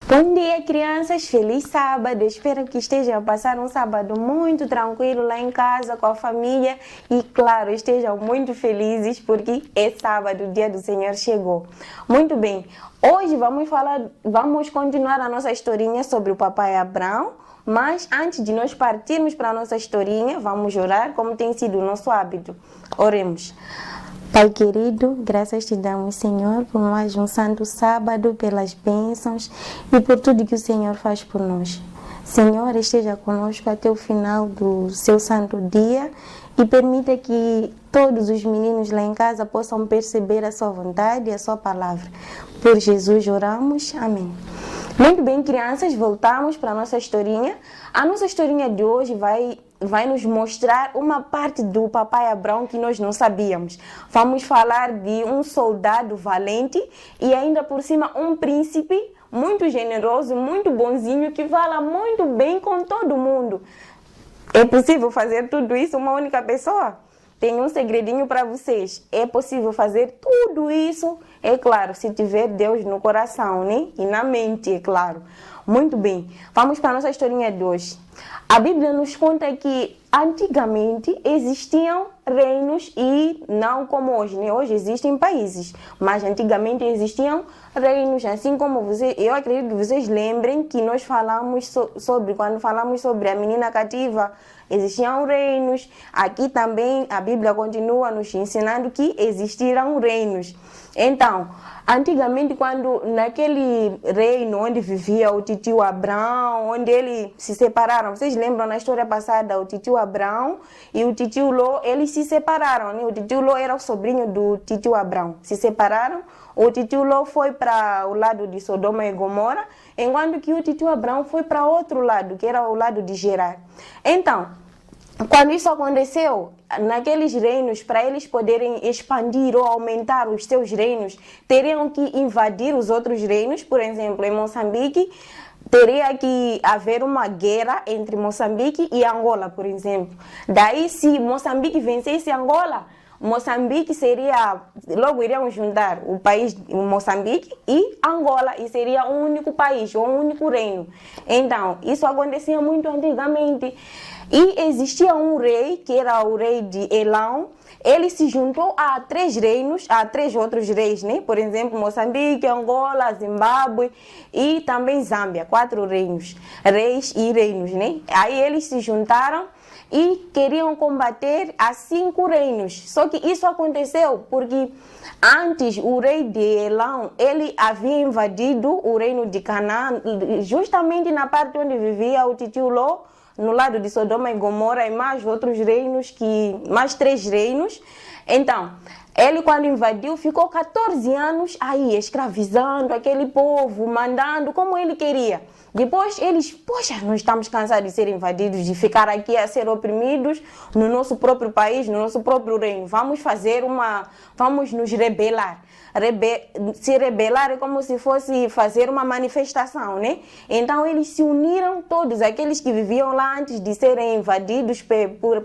Bom dia, crianças! Feliz sábado! Espero que estejam a passar um sábado muito tranquilo lá em casa com a família e, claro, estejam muito felizes porque é sábado, o dia do Senhor chegou. Muito bem, hoje vamos continuar a nossa historinha sobre o papai Abraão, mas antes de nós partirmos para a nossa historinha, vamos orar como tem sido o nosso hábito. Oremos. Pai querido, graças te damos, Senhor, por mais um santo sábado, pelas bênçãos e por tudo que o Senhor faz por nós. Senhor, esteja conosco até o final do seu santo dia e permita que todos os meninos lá em casa possam perceber a sua vontade e a sua palavra. Por Jesus oramos. Amém. Muito bem, crianças, voltamos para a nossa historinha. A nossa historinha de hoje vai nos mostrar uma parte do papai Abraão que nós não sabíamos. Vamos falar de um soldado valente e ainda por cima um príncipe muito generoso, muito bonzinho, que fala muito bem com todo mundo. É possível fazer tudo isso uma única pessoa? Tenho um segredinho para vocês. É possível fazer tudo isso, é claro, se tiver Deus no coração, né? E na mente, é claro. Muito bem, vamos para a nossa historinha de hoje. A Bíblia nos conta que antigamente existiam reinos e não como hoje, né? Hoje existem países, mas antigamente existiam reinos, assim como eu acredito que vocês lembrem que nós falamos quando falamos sobre a menina cativa, existiam reinos. Aqui também a Bíblia continua nos ensinando que existiram reinos. Então, antigamente, quando naquele reino onde vivia o titio Abraão, onde eles se separaram, vocês lembram na história passada, o titio Abraão e o titio Ló, eles se separaram, né? O titio Ló era o sobrinho do titio Abraão, se separaram. O titio Ló foi para o lado de Sodoma e Gomorra, enquanto que o titio Abraão foi para outro lado, que era o lado de Gerar. Então, quando isso aconteceu, naqueles reinos, para eles poderem expandir ou aumentar os seus reinos, teriam que invadir os outros reinos. Por exemplo, em Moçambique, teria que haver uma guerra entre Moçambique e Angola, por exemplo. Daí, se Moçambique vencesse Angola, Moçambique logo iriam juntar o país Moçambique e Angola, e seria um único país, ou um único reino. Então, isso acontecia muito antigamente. E existia um rei, que era o rei de Elão. Ele se juntou a 3 reinos, a 3 outros reis, né? Por exemplo, Moçambique, Angola, Zimbábue e também Zâmbia. 4 reinos, reis e reinos, né? Aí eles se juntaram e queriam combater a 5 reinos. Só que isso aconteceu porque antes o rei de Elão, ele havia invadido o reino de Canaã, justamente na parte onde vivia o titio Ló, no lado de Sodoma e Gomorra, e mais outros reinos, mais 3 reinos. Então, ele quando invadiu, ficou 14 anos aí escravizando aquele povo, mandando como ele queria. Depois eles, nós estamos cansados de ser invadidos, de ficar aqui a ser oprimidos no nosso próprio país, no nosso próprio reino. Vamos nos rebelar. Se rebelar é como se fosse fazer uma manifestação, né? Então eles se uniram, todos aqueles que viviam lá antes de serem invadidos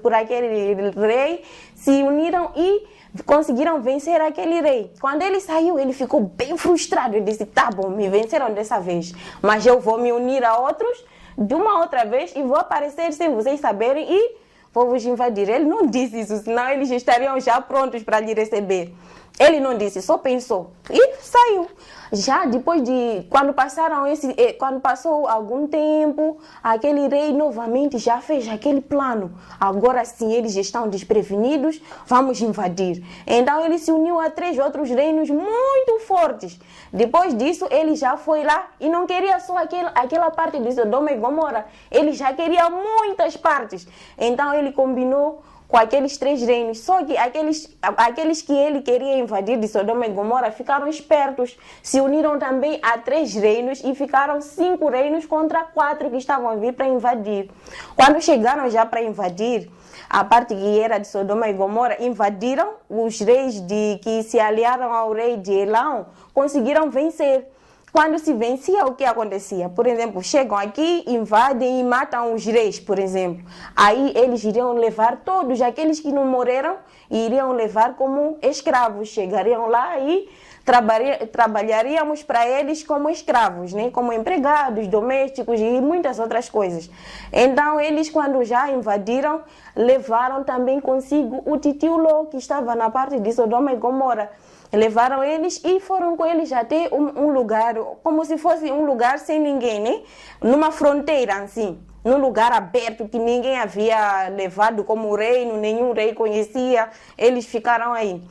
por aquele rei, se uniram e conseguiram vencer aquele rei. Quando ele saiu, ele ficou bem frustrado. Ele disse, tá bom, me venceram dessa vez, mas eu vou me unir a outros de uma outra vez e vou aparecer sem vocês saberem e vou vos invadir. Ele não disse isso, senão eles estariam já prontos para lhe receber. Ele não disse, só pensou e saiu. Já depois quando passou algum tempo, aquele rei novamente já fez aquele plano. Agora sim, eles estão desprevenidos, vamos invadir. Então ele se uniu a 3 outros reinos muito fortes. Depois disso, ele já foi lá e não queria só aquela parte de Sodoma e Gomorra. Ele já queria muitas partes. Então ele combinou com aqueles 3 reinos. Só que aqueles que ele queria invadir de Sodoma e Gomorra ficaram espertos. Se uniram também a 3 reinos e ficaram 5 reinos contra 4 que estavam a vir para invadir. Quando chegaram já para invadir, a parte que era de Sodoma e Gomorra, invadiram. Os reis que se aliaram ao rei de Elão conseguiram vencer. Quando se vencia, o que acontecia? Por exemplo, chegam aqui, invadem e matam os reis, por exemplo. Aí eles iriam levar todos aqueles que não morreram e iriam levar como escravos. Chegariam lá e trabalharíamos para eles como escravos, né? Como empregados, domésticos e muitas outras coisas. Então, eles, quando já invadiram, levaram também consigo o titio Ló, que estava na parte de Sodoma e Gomorra. Levaram eles e foram com eles até um lugar, como se fosse um lugar sem ninguém, né? Numa fronteira, assim. Num lugar aberto que ninguém havia levado como reino, nenhum rei conhecia. Eles ficaram aí.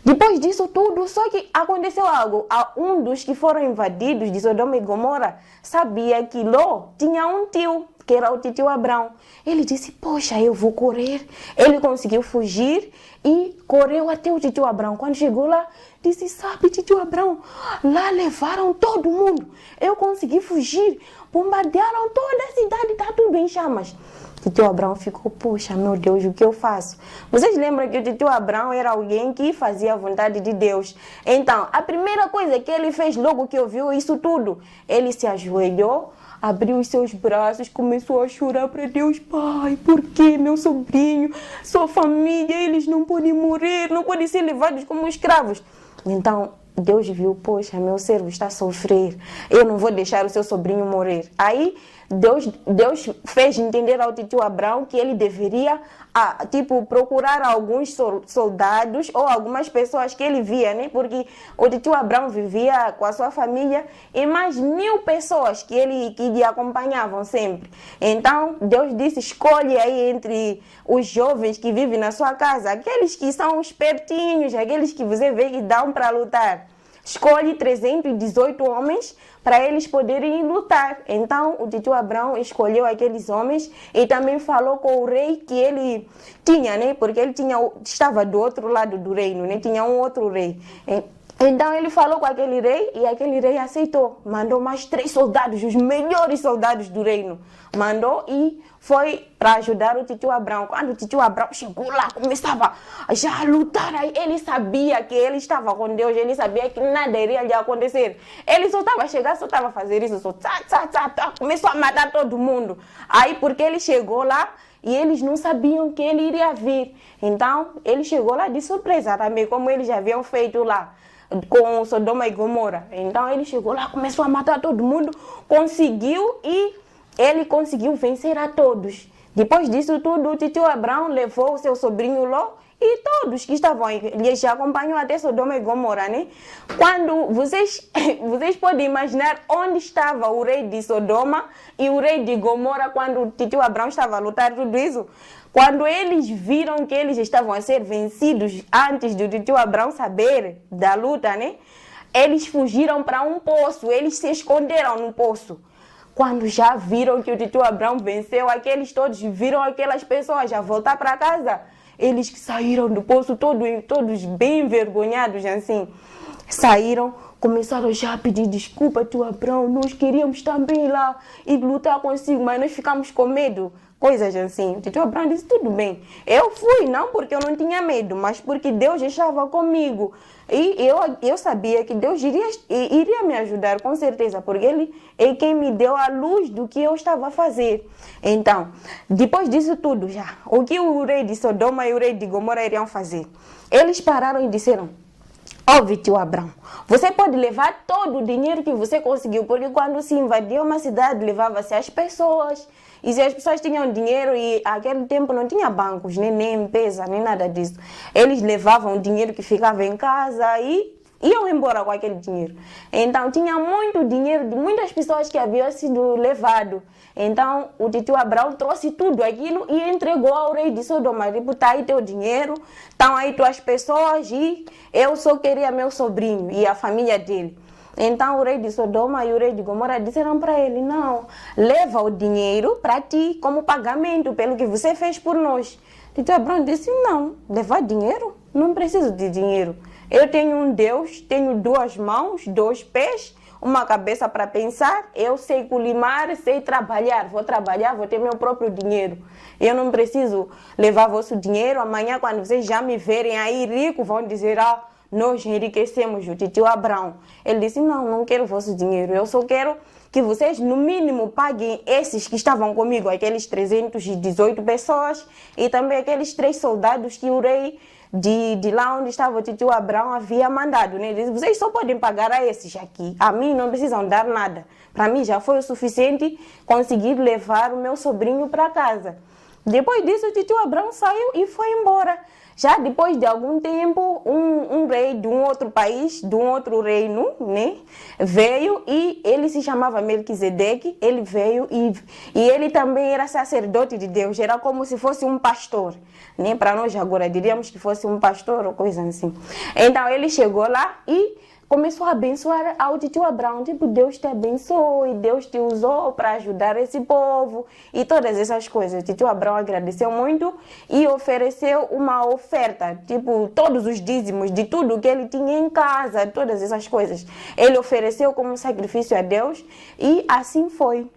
Depois disso tudo, só que aconteceu algo. Um dos que foram invadidos de Sodoma e Gomorra sabia que Ló tinha um tio, que era o tio Abrão. Ele disse, poxa, eu vou correr. Ele conseguiu fugir e correu até o tio Abrão. Quando chegou lá, disse, sabe, tio Abrão, lá levaram todo mundo. Eu consegui fugir, bombardearam toda a cidade, está tudo em chamas. Tio Abrão ficou, poxa, meu Deus, o que eu faço? Vocês lembram que o tio Abrão era alguém que fazia a vontade de Deus. Então, a primeira coisa que ele fez logo que ouviu isso tudo, ele se ajoelhou, abriu os seus braços, começou a chorar para Deus. Pai, por que meu sobrinho, sua família, eles não podem morrer, não podem ser levados como escravos? Então, Deus viu, poxa, meu servo está a sofrer, eu não vou deixar o seu sobrinho morrer. Aí, Deus fez entender ao tio Abrão que ele deveria, procurar alguns soldados ou algumas pessoas que ele via, né? Porque o tio Abrão vivia com a sua família e mais 1000 pessoas que lhe acompanhavam sempre. Então, Deus disse, escolhe aí entre os jovens que vivem na sua casa, aqueles que são espertinhos, aqueles que você vê que dão para lutar. Escolhe 318 homens para eles poderem lutar. Então, o tio Abrão escolheu aqueles homens e também falou com o rei que ele tinha, né? Porque ele estava do outro lado do reino, né? Tinha um outro rei. Então, ele falou com aquele rei e aquele rei aceitou. Mandou mais 3 soldados, os melhores soldados do reino. Mandou e foi para ajudar o tio Abrão. Quando o tio Abrão chegou lá, começava já a lutar. Aí ele sabia que ele estava com Deus, ele sabia que nada iria lhe acontecer. Ele só estava a chegar, só estava a fazer isso, começou a matar todo mundo. Aí porque ele chegou lá e eles não sabiam que ele iria vir. Então ele chegou lá de surpresa também, como eles já haviam feito lá com Sodoma e Gomorra. Então ele chegou lá, começou a matar todo mundo, conseguiu e ele conseguiu vencer a todos. Depois disso tudo, o tio Abrão levou o seu sobrinho Ló e todos que estavam aí, ele já acompanhou até Sodoma e Gomorra, né? Quando vocês podem imaginar onde estava o rei de Sodoma e o rei de Gomorra quando o tio Abrão estava a lutar tudo isso. Quando eles viram que eles estavam a ser vencidos antes do tio Abrão saber da luta, né? Eles fugiram para um poço, eles se esconderam no poço. Quando já viram que o tio Abrão venceu, aqueles todos viram aquelas pessoas já voltar para casa. Eles saíram do poço todos bem envergonhados, assim. Saíram, começaram já a pedir desculpa, tio Abrão, nós queríamos também ir lá e lutar consigo, mas nós ficamos com medo. Coisas assim. O tio Abrão disse, tudo bem. Eu fui, não porque eu não tinha medo, mas porque Deus estava comigo. E eu sabia que Deus iria me ajudar, com certeza, porque Ele é quem me deu a luz do que eu estava a fazer. Então, depois disso tudo, já, o que o rei de Sodoma e o rei de Gomorra iriam fazer? Eles pararam e disseram, ouve, tio Abrão, você pode levar todo o dinheiro que você conseguiu, porque quando se invadia uma cidade, levava-se as pessoas. E se as pessoas tinham dinheiro e naquele tempo não tinha bancos, nem empresa, nem nada disso. Eles levavam o dinheiro que ficava em casa e iam embora com aquele dinheiro. Então tinha muito dinheiro de muitas pessoas que haviam sido levado. Então o tio Abrão trouxe tudo aquilo e entregou ao rei de Sodoma. Tipo, tá aí teu dinheiro, estão aí tuas pessoas e eu só queria meu sobrinho e a família dele. Então o rei de Sodoma e o rei de Gomorra disseram para ele, não, leva o dinheiro para ti como pagamento pelo que você fez por nós. Tio Abrão disse, não, levar dinheiro? Não preciso de dinheiro. Eu tenho um Deus, tenho 2 mãos, 2 pés, uma cabeça para pensar, eu sei culimar, sei trabalhar, vou trabalhar, vou ter meu próprio dinheiro. Eu não preciso levar vosso dinheiro, amanhã quando vocês já me verem aí rico, vão dizer, nós enriquecemos o tio Abrão. Ele disse, não quero vosso dinheiro, eu só quero que vocês no mínimo paguem esses que estavam comigo, aqueles 318 pessoas e também aqueles 3 soldados que o rei de lá onde estava o tio Abraão havia mandado, né? Ele disse, vocês só podem pagar a esses aqui, a mim não precisam dar nada. Para mim já foi o suficiente conseguir levar o meu sobrinho para casa. Depois disso, o tio Abraão saiu e foi embora. Já depois de algum tempo, um rei de um outro país, de um outro reino, né, veio e ele se chamava Melquisedeque. Ele veio e ele também era sacerdote de Deus, era como se fosse um pastor, né? Para nós agora diríamos que fosse um pastor ou coisa assim. Então ele chegou lá e começou a abençoar ao tio Abraão, tipo, Deus te abençoou e Deus te usou para ajudar esse povo e todas essas coisas. O tio Abraão agradeceu muito e ofereceu uma oferta, tipo, todos os dízimos de tudo que ele tinha em casa, todas essas coisas. Ele ofereceu como sacrifício a Deus e assim foi.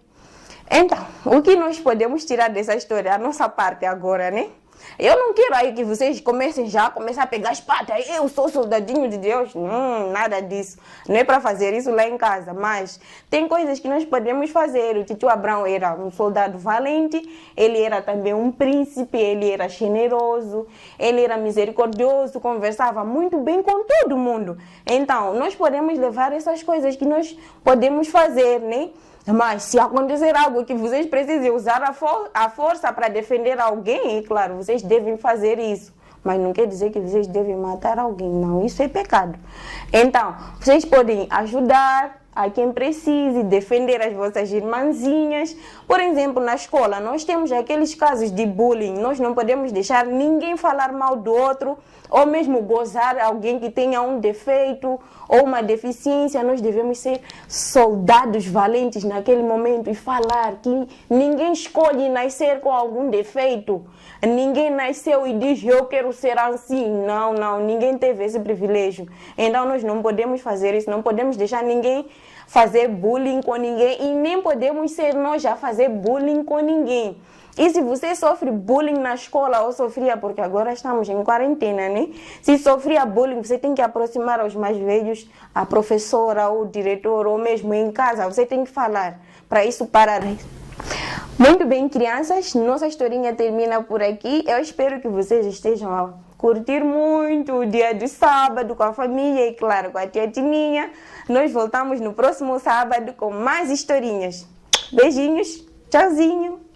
Então, o que nós podemos tirar dessa história, a nossa parte agora, né? Eu não quero aí que vocês comecem já a começar a pegar espada. Eu sou soldadinho de Deus. Nada disso. Não é para fazer isso lá em casa. Mas tem coisas que nós podemos fazer. O tio Abraão era um soldado valente. Ele era também um príncipe. Ele era generoso. Ele era misericordioso. Conversava muito bem com todo mundo. Então, nós podemos levar essas coisas que nós podemos fazer, né? Mas se acontecer algo que vocês precisem usar a força para defender alguém, claro, vocês devem fazer isso. Mas não quer dizer que vocês devem matar alguém, não, isso é pecado. Então, vocês podem ajudar a quem precise, defender as vossas irmãzinhas. Por exemplo, na escola, nós temos aqueles casos de bullying, nós não podemos deixar ninguém falar mal do outro, ou mesmo gozar alguém que tenha um defeito ou uma deficiência. Nós devemos ser soldados valentes naquele momento e falar que ninguém escolhe nascer com algum defeito. Ninguém nasceu e diz, eu quero ser assim. Não, ninguém teve esse privilégio. Então nós não podemos fazer isso, não podemos deixar ninguém fazer bullying com ninguém e nem podemos ser nós a fazer bullying com ninguém. E se você sofre bullying na escola ou sofria, porque agora estamos em quarentena, né? Se sofria bullying, você tem que aproximar aos mais velhos, a professora ou o diretor, ou mesmo em casa, você tem que falar para isso parar. Muito bem, crianças, nossa historinha termina por aqui. Eu espero que vocês estejam a curtir muito o dia de sábado com a família e, claro, com a tia Tininha. Nós voltamos no próximo sábado com mais historinhas. Beijinhos, tchauzinho!